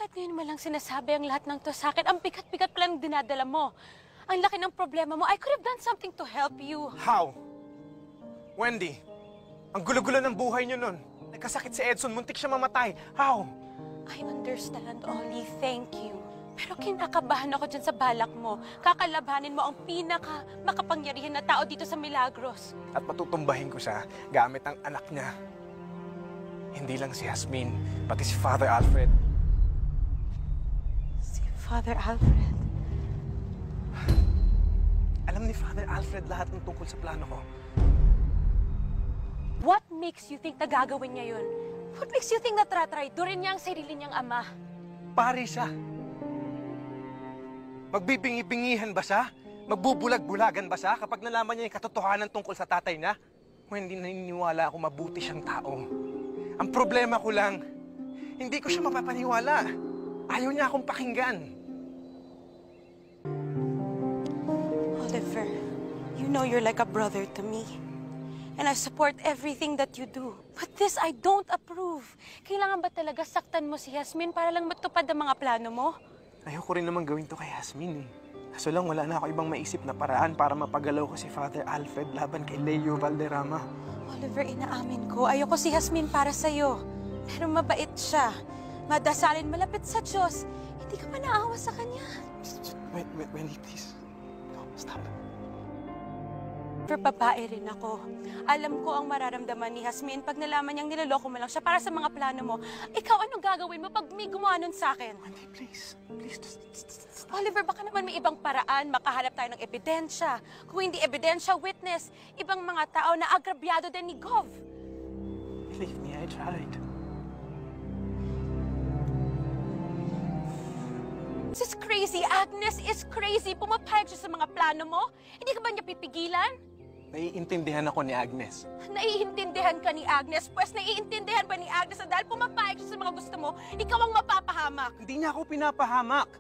Bakit ngayon mo lang sinasabi ang lahat ng to sa akin? Ang bigat-bigat pala ng dinadala mo. Ang laki ng problema mo. I could have done something to help you. How? Wendy, ang gulo-gulo ng buhay niyo nun. Nagkasakit si Edson, muntik siya mamatay. How? I understand, Ollie. Thank you. Pero kinakabahan ako dyan sa balak mo. Kakalabanin mo ang pinaka-makapangyarihan na tao dito sa Milagros. At matutumbahin ko siya gamit ang anak niya. Hindi lang si Jasmine, pati si Father Alfred. Si Father Alfred? Alam ni Father Alfred lahat ng tungkol sa plano ko. What makes you think na gagawin niya yun? What makes you think na dorin niya ang sarili niyang ama? Pare siya. Magbibingi-bingihan ba siya? Magbubulag-bulagan ba siya kapag nalaman niya yung katotohanan tungkol sa tatay niya? Kung hindi naniniwala ako mabuti siyang tao. Ang problema ko lang, hindi ko siya mapapaniwala. Ayaw niya akong pakinggan. Oliver, you know you're like a brother to me. And I support everything that you do. But this, I don't approve. Kailangan ba talaga saktan mo si Jasmine para lang matupad ang mga plano mo? Ayoko rin naman gawin to kay Jasmine eh. Kaso lang wala na ako ibang maisip na paraan para mapagalaw ko si Father Alfred laban kay Leo Valderrama. Oliver, inaamin ko, ayoko si Jasmine para sa'yo. Pero mabait siya. Madasalin, malapit sa Diyos. Hindi ka pa naawa sa kanya. Wendy, please. No, stop. Pero babae rin ako. Alam ko ang mararamdaman ni Jasmine pag nalaman niyang niloloko mo lang siya para sa mga plano mo. Ikaw, anong gagawin mo pag may gumawa nun sa akin? Wendy, please. Please, just... Oliver, baka naman may ibang paraan. Makahanap tayo ng ebidensya. Kung hindi ebidensya, witness. Ibang mga tao na agrabyado din ni Gov. Believe me, I tried. This is crazy. Agnes is crazy. Pumapayag siya sa mga plano mo. Hindi ka ba niya pipigilan? Naiintindihan ako ni Agnes. Naiintindihan ka ni Agnes? Pues naiintindihan ba ni Agnes na dahil pumapayag siya sa mga gusto mo, ikaw ang mapapahamak? Hindi niya ako pinapahamak.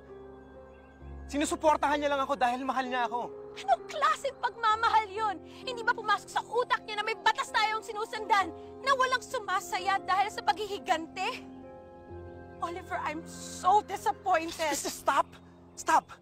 Sinusuportahan niya lang ako dahil mahal niya ako. Anong klaseng pagmamahal yun? Hindi ba pumasok sa utak niya na may batas tayong sinusundan na walang sumasaya dahil sa paghihigante? Oliver, I'm so disappointed. Stop! Stop!